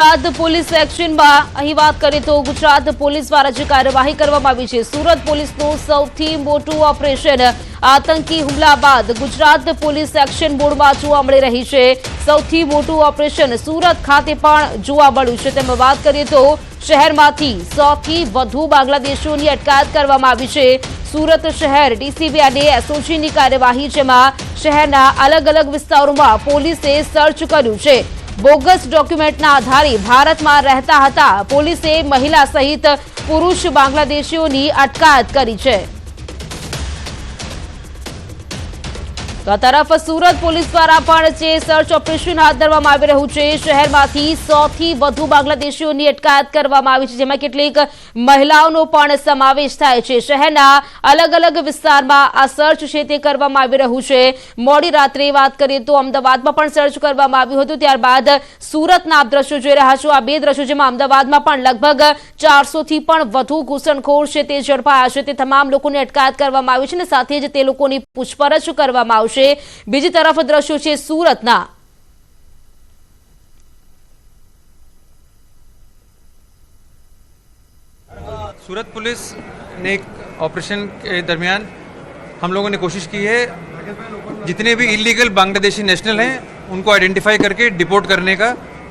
Gujarat police એક્શનમાં અહીં વાત કરીએ તો ગુજરાત પોલીસ દ્વારા જે કાર્યવાહી કરવામાં આવી છે, સુરત પોલીસનું સૌથી મોટું ઓપરેશન આતંકી હુમલા બાદ ગુજરાત પોલીસ એક્શન મોડમાં જોવા મળી રહી છે। સૌથી મોટું ઓપરેશન સુરત ખાતે પણ જોવા મળ્યું છે। તેમાં વાત કરીએ તો શહેરમાંથી 100 થી વધુ બાંગ્લાદેશીઓની અટકાયત કરવામાં આવી છે। સુરત શહેર ડીસીબી અને એસઓજીની કાર્યવાહી, જેમાં શહેરના અલગ અલગ વિસ્તારોમાં પોલીસે સર્ચ કર્યું છે। બોગસ ડોક્યુમેન્ટના આધારે ભારતમાં રહેતા હતા પોલીસે મહિલા સહિત પુરુષ બાંગ્લાદેશીઓની અટકાયત કરી છે। તો આ તરફ સુરત પોલીસ દ્વારા પણ જે સર્ચ ઓપરેશન હાથ ધરવામાં આવી રહ્યું છે, શહેરમાંથી 100 થી વધુ બાંગ્લાદેશીઓની અટકાયત કરવામાં આવી છે, જેમાં કેટલીક મહિલાઓનો પણ સમાવેશ થાય છે। શહેરના અલગ અલગ વિસ્તારમાં આ સર્ચ છે તે કરવામાં આવી રહ્યું છે। મોડી રાત્રે વાત કરીએ તો અમદાવાદમાં પણ સર્ચ કરવામાં આવ્યું હતું, ત્યારબાદ સુરતના આપ દ્રશ્યો જોઈ રહ્યા છો। આ બે દ્રશ્યો, જેમાં અમદાવાદમાં પણ લગભગ 400 થી પણ વધુ ઘૂસણખોર છે તે ઝડપાયા છે। તે તમામ લોકોની અટકાયત કરવામાં આવી છે અને સાથે જ તે લોકોની પૂછપરછ કરવામાં આવશે। બીજી તરફ દ્રશ્યો છે સુરતના। सूरत पुलिस ने एक ऑपरेशन के दरमियान हम लोगों ने कोशिश की है जितने भी इलीगल बांग्लादेशी नेशनल हैं उनको आइडेंटिफाई करके डिपोर्ट करने का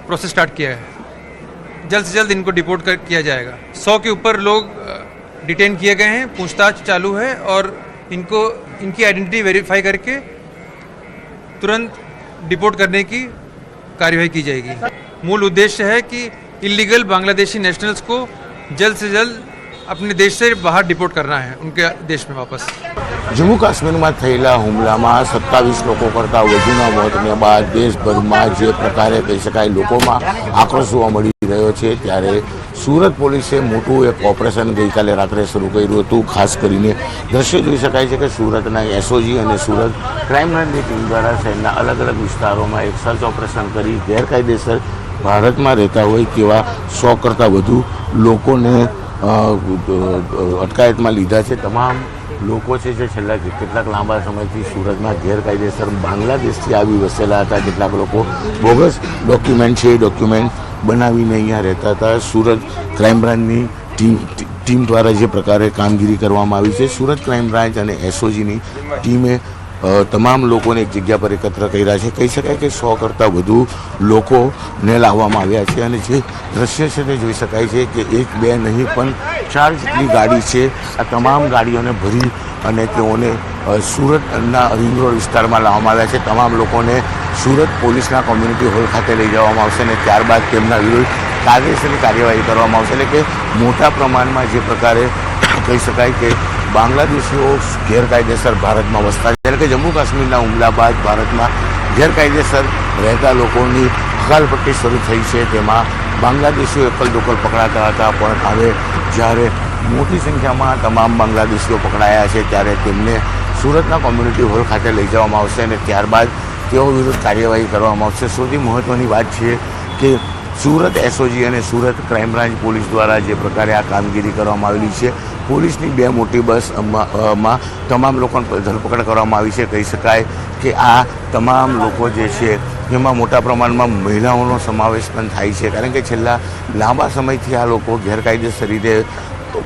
प्रोसेस स्टार्ट किया है। जल्द से जल्द इनको डिपोर्ट किया जाएगा। 100 के ऊपर लोग डिटेन किए गए हैं, पूछताछ चालू है और इनकी आइडेंटिटी वेरीफाई करके तुरंत डिपोर्ट करने की कार्यवाही की जाएगी। मूल उद्देश्य है कि इलीगल बांग्लादेशी नेशनल्स को जल्द से जल्द अपने देश से बाहर डिपोर्ट करना है, उनके देश में वापस। जम्मू काश्मीर थयेला हुमलामां 27 लोको करता वधुना मोतने बाद देशभरमा जे प्रकारे कही शकाय लोकोमां आक्रोश जोवा मळी रह्यो छे, त्यारे सूरत पोलीसे मोटुं एक ऑपरेशन गई काले रात्रे शुरू कर्युं हतुं। खास करीने दृश्य जोई शकाय छे के सूरतना एसओजी अने सूरत क्राइम ब्रांचनी टीम द्वारा शहेરના अलग अलग विस्तारोमां एक सर्च ऑपरेशन करी गैरकायदेसर भारतमां રહેતા હોય તેવા 100 કરતાં વધુ લોકોને અટકાયતમાં લીધા છે। તમામ લોકો છે જે છેલ્લા કેટલાક લાંબા સમયથી સુરતમાં ગેરકાયદેસર બાંગ્લાદેશથી આવી વસેલા હતા। કેટલાક લોકો બોગસ ડોક્યુમેન્ટ છે, ડોક્યુમેન્ટ બનાવીને અહીંયા રહેતા હતા। સુરત ક્રાઇમ બ્રાન્ચની ટીમ દ્વારા જે પ્રકારે કામગીરી કરવામાં આવી છે, સુરત ક્રાઇમ બ્રાન્ચ અને એસઓજીની ટીમે તમામ લોકોને એક જગ્યા પર એકત્ર કર્યા છે। કહી શકાય કે 100 કરતાં વધુ લોકોને લાવવામાં આવ્યા છે અને જે દ્રશ્ય છે તે જોઈ શકાય છે કે 1 2 નહીં પણ 4 જેટલી ગાડી છે। આ તમામ ગાડીઓને ભરી અને તેઓને સુરતના રિંગ રોડ વિસ્તારમાં લાવવામાં આવ્યા છે। તમામ લોકોને સુરત પોલીસના કોમ્યુનિટી હોલ ખાતે લઈ જવામાં આવશે અને ત્યારબાદ તેમના વિરુદ્ધ કાયદેસરની કાર્યવાહી કરવામાં આવશે। એટલે કે મોટા પ્રમાણમાં જે પ્રકારે કહી શકાય કે બાંગ્લાદેશીઓ ગેરકાયદેસર ભારતમાં વસતા, એટલે કે જમ્મુ કાશ્મીરના હુમલા બાદ ભારતમાં ગેરકાયદેસર રહેતા લોકોની હકાલપટ્ટી શરૂ થઈ છે। તેમાં બાંગ્લાદેશીઓ એકલ દોકલ પકડાતા હતા, પણ હવે જ્યારે મોટી સંખ્યામાં તમામ બાંગ્લાદેશીઓ પકડાયા છે ત્યારે તેમને સુરતના કોમ્યુનિટી હોલ ખાતે લઈ જવામાં આવશે અને ત્યારબાદ તેઓ વિરુદ્ધ કાર્યવાહી કરવામાં આવશે। સૌથી મહત્ત્વની વાત છે કે सूरत एसओजी और सूरत क्राइम ब्रांच पुलिस द्वारा जे प्रकारे आ कामगीरी करवामां आवेली छे, पुलिसनी 2 मोटी बस में तमाम लोकोनी धरपकड़ करवामां आवी छे। कही शकाय कि आ तमाम लोको जे छे एमां मोटा प्रमाणमां महिलाओनो समावेश पण थाय छे, कारण के छेल्ला लांबा समयथी आ लोको गैरकायदेसर रीते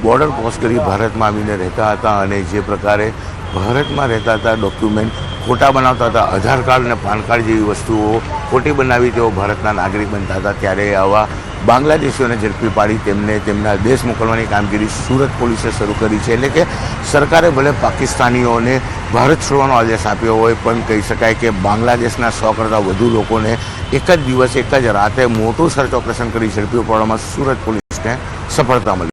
बॉर्डर क्रॉस करी भारतमां आवीने रहता हता અને જે પ્રકારે ભારતમાં રહેતા હતા ડોક્યુમેન્ટ ખોટા બનાવતા હતા, આધાર કાર્ડ અને પાન કાર્ડ જેવી વસ્તુઓ ખોટી બનાવી તેઓ ભારતના નાગરિક બનતા હતા, ત્યારે આવા બાંગ્લાદેશીઓને ઝડપી પાડી તેમને તેમના દેશ મોકલવાની કામગીરી સુરત પોલીસે શરૂ કરી છે। એટલે કે સરકારે ભલે પાકિસ્તાનીઓને ભારત છોડવાનો આદેશ આપ્યો હોય, પણ કહી શકાય કે બાંગ્લાદેશના 100 કરતાં વધુ લોકોને એક જ દિવસે એક જ રાતે મોટું સર્ચ ઓપરેશન કરી ઝડપી પાડવામાં સુરત પોલીસને સફળતા મળી।